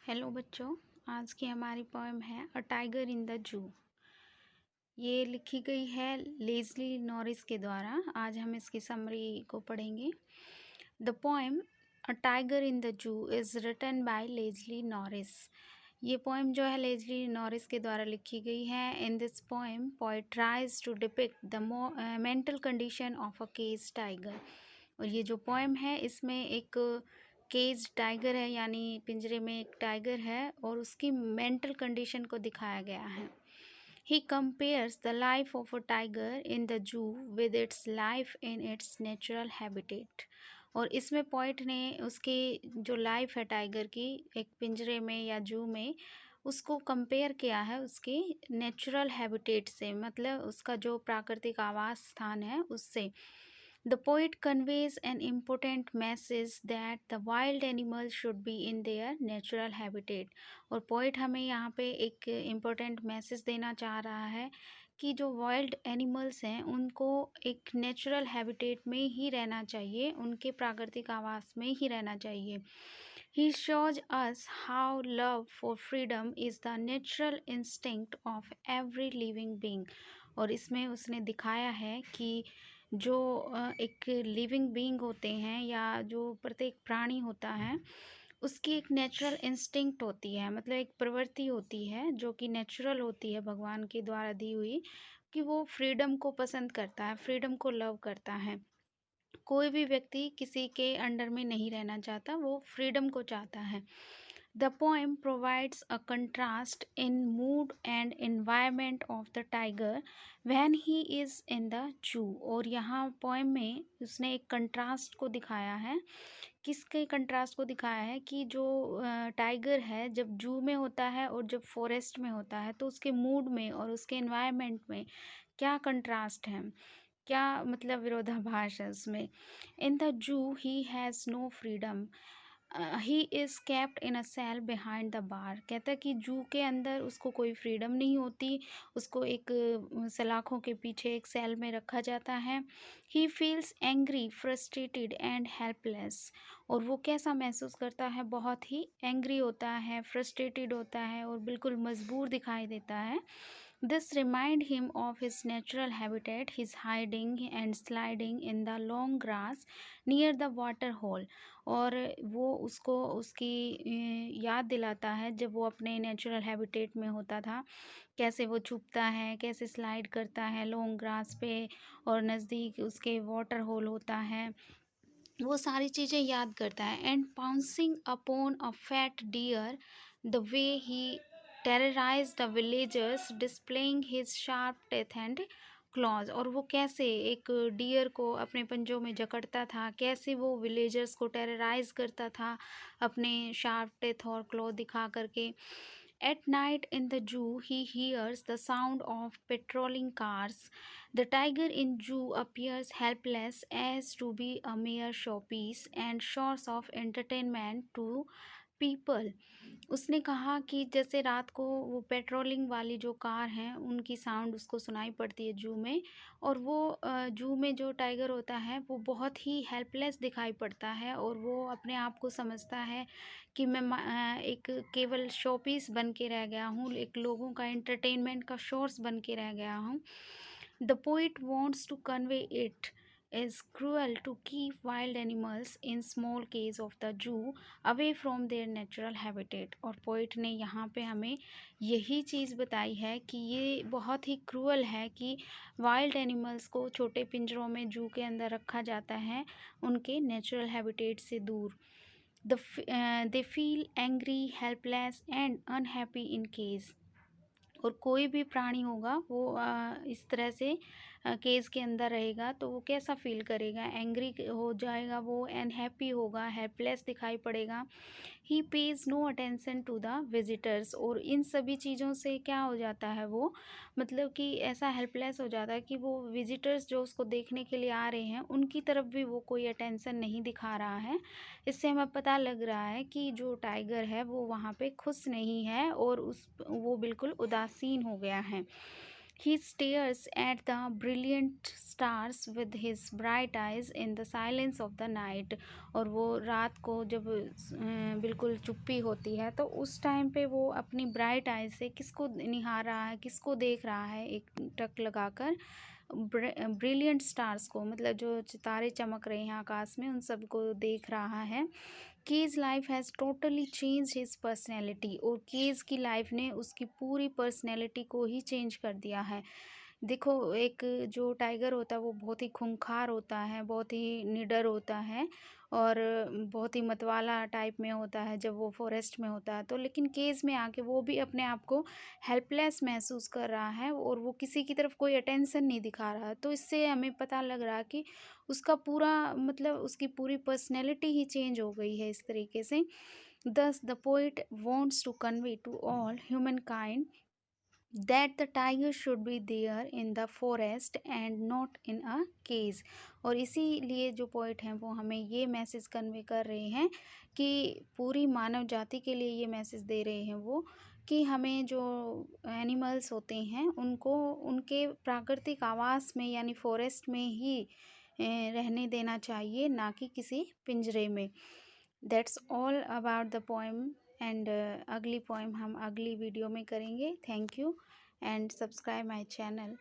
Hello बच्चों। आज की हमारी पोएम है अ टाइगर इन द जू। ये लिखी गई है लेज़ली नॉरिस के द्वारा। आज हम इसकी समरी को पढ़ेंगे। The poem a tiger in the zoo is written by Leslie Norris. ये पोएम जो है लेज़ली नॉरिस के द्वारा लिखी गई है। In this poem poet tries to depict the mental condition of a cage tiger. और ये जो पोएम है इसमें एक केज टाइगर है, यानी पिंजरे में एक टाइगर है और उसकी मेंटल कंडीशन को दिखाया गया है। He compares the life of a tiger in the जू with its life in its natural habitat. और इसमें पोइट ने उसकी जो लाइफ है टाइगर की एक पिंजरे में या जू में, उसको कंपेयर किया है उसकी नेचुरल हैबिटेट से, मतलब उसका जो प्राकृतिक आवास स्थान है उससे। The poet conveys an important message that the wild animals should be in their natural habitat। और पोइट हमें यहाँ पे एक इम्पोर्टेंट मैसेज देना चाह रहा है कि जो वाइल्ड एनिमल्स हैं उनको एक नेचुरल हैबिटेट में ही रहना चाहिए, उनके प्राकृतिक आवास में ही रहना चाहिए। He shows us how love for freedom is the natural instinct of every living being। और इसमें उसने दिखाया है कि जो एक लिविंग बीइंग होते हैं या जो प्रत्येक प्राणी होता है उसकी एक नेचुरल इंस्टिंक्ट होती है, मतलब एक प्रवृत्ति होती है जो कि नेचुरल होती है भगवान के द्वारा दी हुई, कि वो फ्रीडम को पसंद करता है, फ्रीडम को लव करता है। कोई भी व्यक्ति किसी के अंडर में नहीं रहना चाहता, वो फ्रीडम को चाहता है। The poem provides a contrast in mood and environment of the tiger when he is in the zoo। और यहाँ पोएम में उसने एक कंट्रास्ट को दिखाया है। किसके कंट्रास्ट को दिखाया है कि जो टाइगर है जब जू में होता है और जब फॉरेस्ट में होता है तो उसके मूड में और उसके एनवायरनमेंट में क्या कंट्रास्ट है, क्या मतलब विरोधाभास है उसमें। In the zoo he has no freedom, he is kept in a cell behind the bar. कहता है कि जू के अंदर उसको कोई फ्रीडम नहीं होती, उसको एक सलाखों के पीछे एक सेल में रखा जाता है। He feels angry, frustrated and helpless. और वो कैसा महसूस करता है, बहुत ही एंग्री होता है, फ्रस्ट्रेटेड होता है और बिल्कुल मजबूर दिखाई देता है। This remind him of his natural habitat, his hiding and sliding in the long grass near the water hole। और वो उसको उसकी याद दिलाता है जब वो अपने नेचुरल हैबिटेट में होता था, कैसे वो छुपता है, कैसे स्लाइड करता है लॉन्ग ग्रास पे और नज़दीक उसके वाटर होल होता है, वो सारी चीज़ें याद करता है। And pouncing upon a fat deer the way he terrorized the villagers displaying his sharp teeth and claws। और वो कैसे एक डियर को अपने पंजों में जकड़ता था, कैसे वो विलेजर्स को टेरराइज करता था अपने शार्प टेथ और क्लॉ दिखा करके। At night in the zoo he hears the sound of patrolling cars। The tiger in zoo appears helpless as to be a mere showpiece and source of entertainment to people। उसने कहा कि जैसे रात को वो patrolling वाली जो car हैं उनकी साउंड उसको सुनाई पड़ती है जू में, और वो जू में जो टाइगर होता है वो बहुत ही हेल्पलेस दिखाई पड़ता है और वो अपने आप को समझता है कि मैं एक केवल शोपीस बन के रह गया हूँ, एक लोगों का एंटरटेनमेंट का सोर्स बन के रह गया हूँ। The poet wants to convey it is cruel to keep wild animals in small cage of the zoo away from their natural habitat। और पोइट ने यहाँ पे हमें यही चीज़ बताई है कि ये बहुत ही क्रूअल है कि वाइल्ड एनिमल्स को छोटे पिंजरों में जू के अंदर रखा जाता है उनके नेचुरल हैबिटेट से दूर। They feel angry, helpless and unhappy in cage. और कोई भी प्राणी होगा वो इस तरह से केज के अंदर रहेगा तो वो कैसा फील करेगा, एंग्री हो जाएगा, वो अनहैप्पी होगा, हेल्पलेस दिखाई पड़ेगा। He pays no attention to the visitors. और इन सभी चीज़ों से क्या हो जाता है, वो मतलब कि ऐसा हेल्पलेस हो जाता है कि वो विजिटर्स जो उसको देखने के लिए आ रहे हैं उनकी तरफ भी वो कोई अटेंशन नहीं दिखा रहा है। इससे हमें पता लग रहा है कि जो टाइगर है वो वहाँ पे खुश नहीं है और वो बिल्कुल उदासीन हो गया है। He stares at the brilliant stars with his bright eyes in the silence of the night. और वो रात को जब बिल्कुल चुप्पी होती है तो उस टाइम पे वो अपनी ब्राइट आइज से किसको निहार रहा है, किसको देख रहा है, एक टक लगाकर ब्रिलियंट स्टार्स को, मतलब जो सितारे चमक रहे हैं आकाश में, उन सबको देख रहा है। Keys life has totally change his personality, और कीज़ की लाइफ ने उसकी पूरी पर्सनैलिटी को ही चेंज कर दिया है। देखो, एक जो टाइगर होता है वो बहुत ही खूंखार होता है, बहुत ही निडर होता है और बहुत ही मतवाला टाइप में होता है जब वो फॉरेस्ट में होता है। तो लेकिन केज में आके वो भी अपने आप को हेल्पलेस महसूस कर रहा है और वो किसी की तरफ कोई अटेंशन नहीं दिखा रहा है। तो इससे हमें पता लग रहा है कि उसका पूरा, मतलब उसकी पूरी पर्सनैलिटी ही चेंज हो गई है इस तरीके से। Thus, the poet wants to convey to all humankind that the tiger should be there in the forest and not in a cage। और इसीलिए जो पोइट हैं वो हमें ये मैसेज कन्वे कर रहे हैं कि पूरी मानव जाति के लिए ये मैसेज दे रहे हैं वो, कि हमें जो एनिमल्स होते हैं उनको उनके प्राकृतिक आवास में यानी फॉरेस्ट में ही रहने देना चाहिए, ना कि किसी पिंजरे में। That's all about the poem. And अगली पोएम हम अगली वीडियो में करेंगे। Thank you and subscribe my channel.